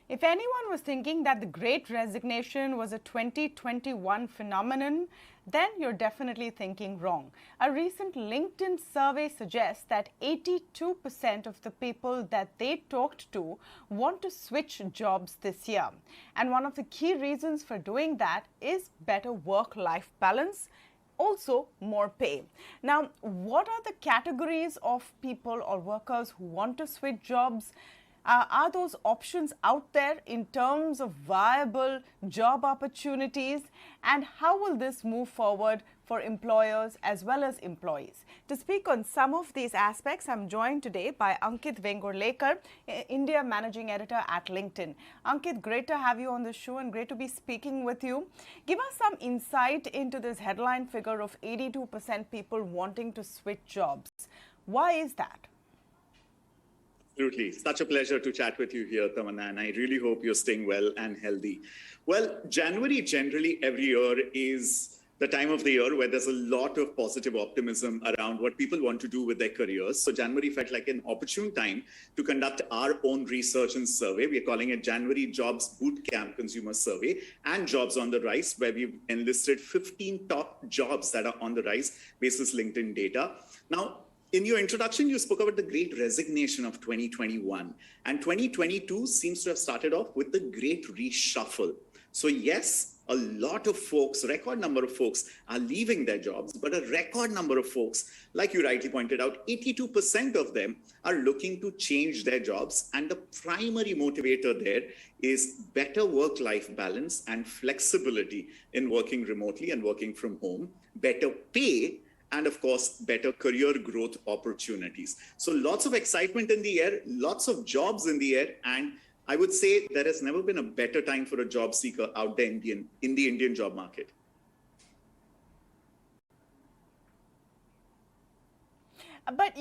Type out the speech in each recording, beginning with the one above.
If anyone was thinking that the Great Resignation was a 2021 phenomenon, then you're definitely thinking wrong. A recent LinkedIn survey suggests that 82% of the people that they talked to want to switch jobs this year. And one of the key reasons for doing that is better work-life balance, also more pay. Now, what are the categories of people or workers who want to switch jobs? Are those options out there in terms of viable job opportunities? And how will this move forward for employers as well as employees? To speak on some of these aspects, I'm joined today by Ankit Vengurlekar, India Managing Editor at LinkedIn. Ankit, great to have you on the show and great to be speaking with you. Give us some insight into this headline figure of 82% people wanting to switch jobs. Why is that? Absolutely. Such a pleasure to chat with you here, Tamanna, and I really hope you're staying well and healthy. Well, January generally every year is the time of the year where there's a lot of positive optimism around what people want to do with their careers. So January felt like an opportune time to conduct our own research and survey. We're calling it January Jobs Bootcamp Consumer Survey and Jobs on the Rise, where we've enlisted 15 top jobs that are on the rise basis LinkedIn data. Now, in your introduction, you spoke about the Great Resignation of 2021, and 2022 seems to have started off with the Great Reshuffle. So yes, a lot of folks, record number of folks are leaving their jobs, but a record number of folks, like you rightly pointed out, 82% of them are looking to change their jobs. And the primary motivator there is better work-life balance and flexibility in working remotely and working from home, better pay, and of course, better career growth opportunities. So lots of excitement in the air, lots of jobs in the air, and I would say there has never been a better time for a job seeker out there in the Indian job market. But,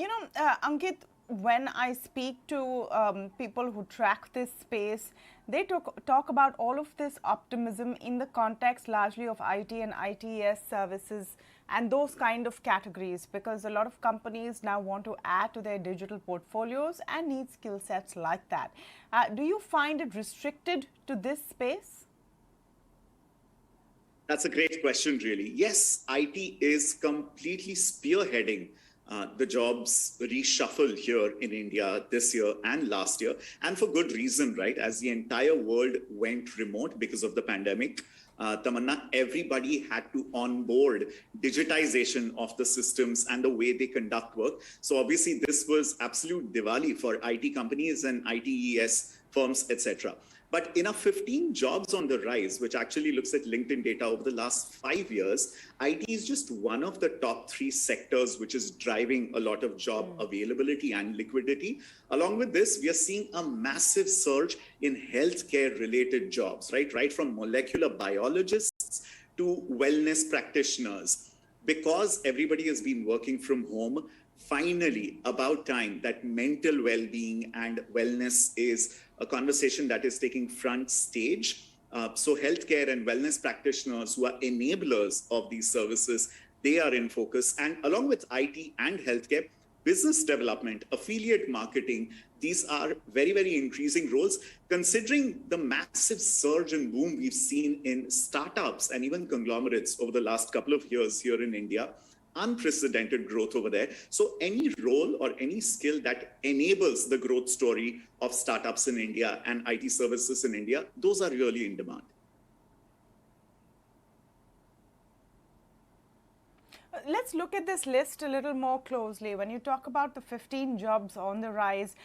Ankit, when I speak to people who track this space, they talk about all of this optimism in the context largely of IT and ITES services and those kind of categories, because a lot of companies now want to add to their digital portfolios and need skill sets like that. Do you find it restricted to this space? That's a great question, really. Yes, IT is completely spearheading the jobs reshuffle here in India this year and last year, and for good reason, right? As the entire world went remote because of the pandemic, Tamanna, everybody had to onboard digitization of the systems and the way they conduct work. So obviously this was absolute Diwali for IT companies and ITES firms, etc. But in our 15 jobs on the rise, which actually looks at LinkedIn data over the last 5 years, IT is just one of the top 3 sectors which is driving a lot of job availability and liquidity. Along with this, we are seeing a massive surge in healthcare related jobs, right from molecular biologists to wellness practitioners. Because everybody has been working from home, finally, about time that mental well-being and wellness is a conversation that is taking front stage. So healthcare and wellness practitioners who are enablers of these services, they are in focus. And along with IT and healthcare, business development, affiliate marketing, these are very, very increasing roles, considering the massive surge and boom we've seen in startups and even conglomerates over the last couple of years here in India. Unprecedented growth over there. So any role or any skill that enables the growth story of startups in India and IT services in India, those are really in demand. Let's look at this list a little more closely. When you talk about the 15 jobs on the rise,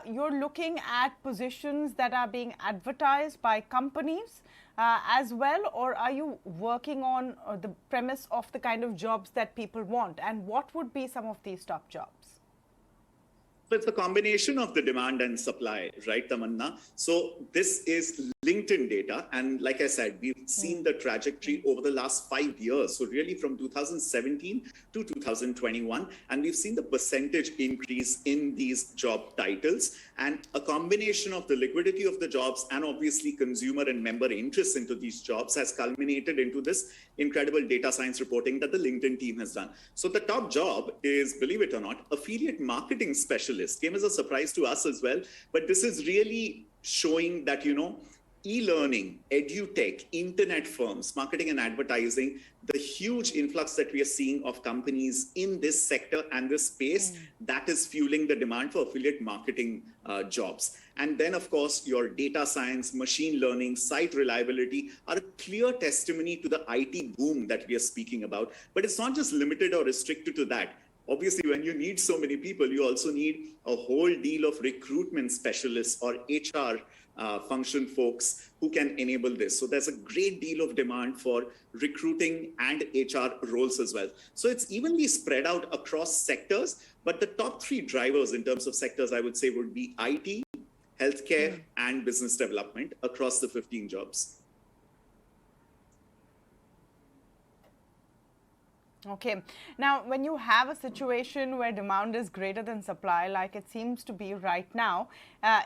you're looking at positions that are being advertised by companies as well, or are you working on the premise of the kind of jobs that people want? And what would be some of these top jobs? So it's a combination of the demand and supply, right, Tamanna? So this is LinkedIn data, and like I said, we've seen the trajectory over the last 5 years. So really from 2017 to 2021, and we've seen the percentage increase in these job titles, and a combination of the liquidity of the jobs and obviously consumer and member interest into these jobs has culminated into this incredible data science reporting that the LinkedIn team has done. So the top job is, believe it or not, affiliate marketing specialist. Came as a surprise to us as well, but this is really showing that, e-learning, edutech, internet firms, marketing and advertising, the huge influx that we are seeing of companies in this sector and this space, that is fueling the demand for affiliate marketing jobs. And then, of course, your data science, machine learning, site reliability are a clear testimony to the IT boom that we are speaking about. But it's not just limited or restricted to that. Obviously, when you need so many people, you also need a whole deal of recruitment specialists or HR function folks who can enable this. So there's a great deal of demand for recruiting and HR roles as well. So it's evenly spread out across sectors, but the top 3 drivers in terms of sectors, I would say, would be IT, healthcare, and business development across the 15 jobs. Okay. Now, when you have a situation where demand is greater than supply, like it seems to be right now,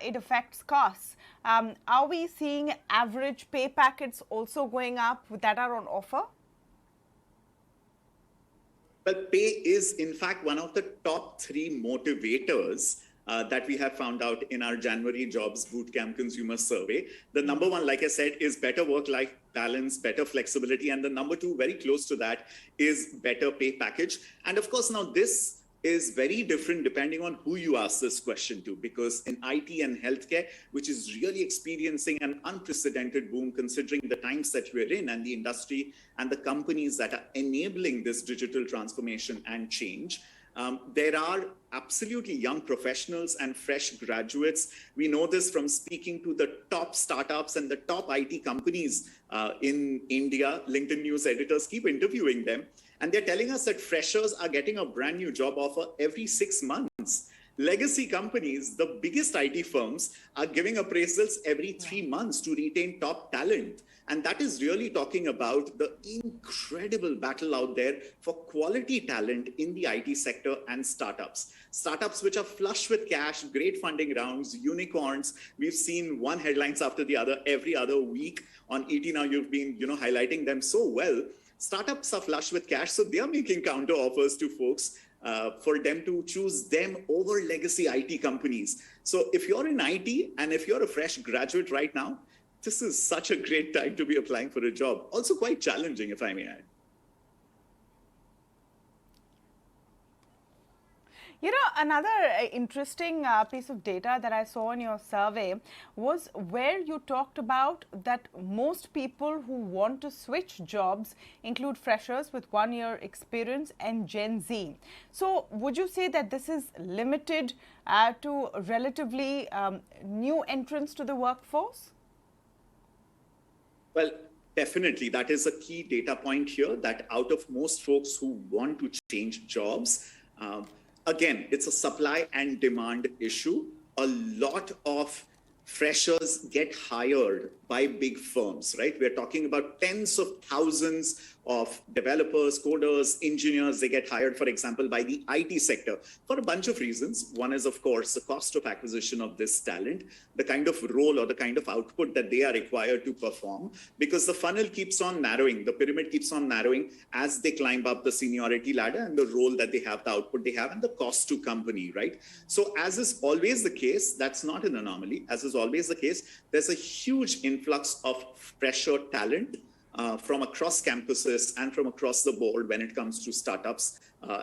it affects costs. Are we seeing average pay packets also going up that are on offer? Well, pay is, in fact, one of the top 3 motivators that we have found out in our January Jobs Bootcamp Consumer Survey. The number 1, like I said, is better work-life balance, better flexibility. And the number 2, very close to that, is better pay package. And of course, now this is very different depending on who you ask this question to, because in IT and healthcare, which is really experiencing an unprecedented boom considering the times that we're in and the industry and the companies that are enabling this digital transformation and change, there are absolutely young professionals and fresh graduates. We know this from speaking to the top startups and the top IT companies in India. LinkedIn news editors keep interviewing them, and they're telling us that freshers are getting a brand new job offer every 6 months. Legacy companies, the biggest IT firms, are giving appraisals every 3 months to retain top talent. And that is really talking about the incredible battle out there for quality talent in the IT sector and startups. Startups which are flush with cash, great funding rounds, unicorns. We've seen one headlines after the other every other week on ET. Now you've been, highlighting them so well. Startups are flush with cash, so they are making counter offers to folks for them to choose them over legacy IT companies. So if you're in IT and if you're a fresh graduate right now, this is such a great time to be applying for a job. Also quite challenging, if I may add. Another interesting piece of data that I saw in your survey was where you talked about that most people who want to switch jobs include freshers with 1 year experience and Gen Z. So would you say that this is limited to relatively new entrants to the workforce? Well, definitely. That is a key data point here, that out of most folks who want to change jobs, again, it's a supply and demand issue. A lot of freshers get hired by big firms, right? We're talking about tens of thousands of developers, coders, engineers. They get hired, for example, by the IT sector for a bunch of reasons. One is, of course, the cost of acquisition of this talent, the kind of role or the kind of output that they are required to perform, because the funnel keeps on narrowing, the pyramid keeps on narrowing as they climb up the seniority ladder and the role that they have, the output they have, and the cost to company, right? So as is always the case, that's not an anomaly. As is always the case, there's a huge influx of fresher talent from across campuses and from across the board when it comes to startups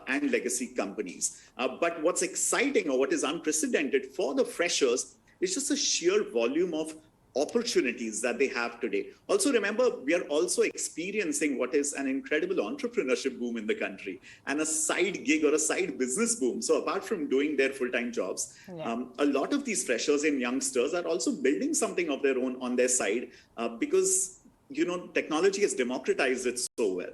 and legacy companies. But what's exciting, or what is unprecedented for the freshers, is just the sheer volume of opportunities that they have today. Also, remember, we are also experiencing what is an incredible entrepreneurship boom in the country and a side gig or a side business boom. So apart from doing their full-time jobs, a lot of these freshers and youngsters are also building something of their own on their side because technology has democratized it so well.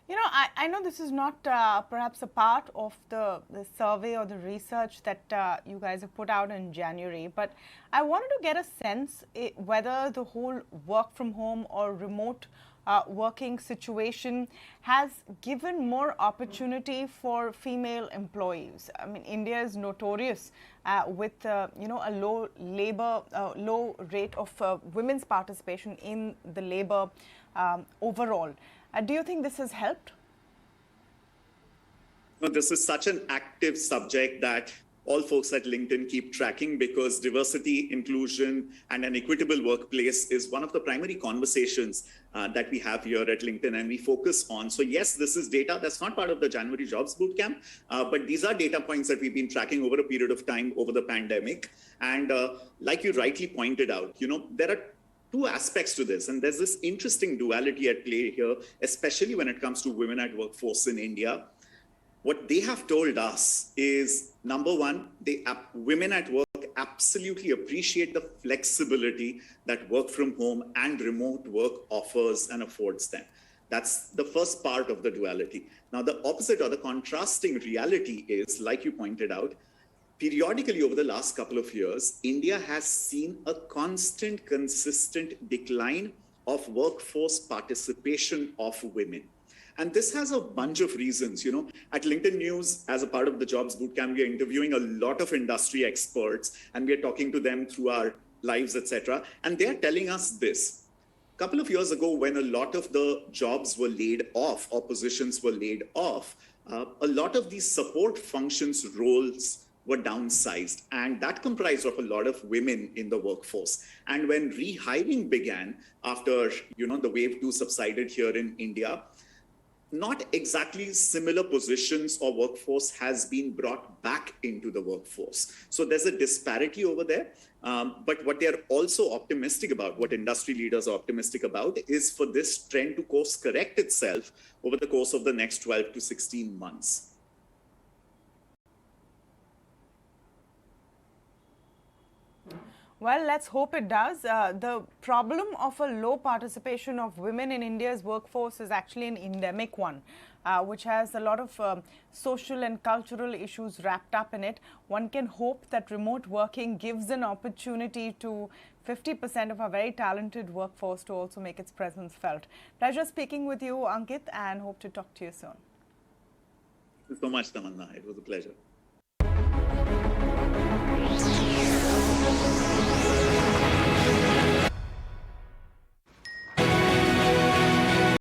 I know this is not perhaps a part of the survey or the research that you guys have put out in January, but I wanted to get a sense whether the whole work from home or remote working situation has given more opportunity for female employees. I mean, India is notorious with a low rate of women's participation in the labor overall. Do you think this has helped? No, this is such an active subject that all folks at LinkedIn keep tracking because diversity, inclusion, and an equitable workplace is one of the primary conversations that we have here at LinkedIn and we focus on. So yes, this is data that's not part of the January Jobs Bootcamp, but these are data points that we've been tracking over a period of time over the pandemic. And like you rightly pointed out, there are two aspects to this. And there's this interesting duality at play here, especially when it comes to women at workforce in India. What they have told us is, number one, women at work absolutely appreciate the flexibility that work from home and remote work offers and affords them. That's the first part of the duality. Now, the opposite or the contrasting reality is, like you pointed out, periodically over the last couple of years, India has seen a constant, consistent decline of workforce participation of women. And this has a bunch of reasons. At LinkedIn News, as a part of the Jobs Bootcamp, we are interviewing a lot of industry experts and we are talking to them through our lives, etc. And they're telling us this. A couple of years ago, when a lot of the jobs were laid off or positions were laid off, a lot of these support functions roles were downsized, and that comprised of a lot of women in the workforce. And when rehiring began after the wave 2 subsided here in India, not exactly similar positions or workforce has been brought back into the workforce. So there's a disparity over there. But what they're also optimistic about, what industry leaders are optimistic about, is for this trend to course correct itself over the course of the next 12 to 16 months. Well, let's hope it does. The problem of a low participation of women in India's workforce is actually an endemic one, which has a lot of social and cultural issues wrapped up in it. One can hope that remote working gives an opportunity to 50% of our very talented workforce to also make its presence felt. Pleasure speaking with you, Ankit, and hope to talk to you soon. Thank you so much, Tamanna. It was a pleasure.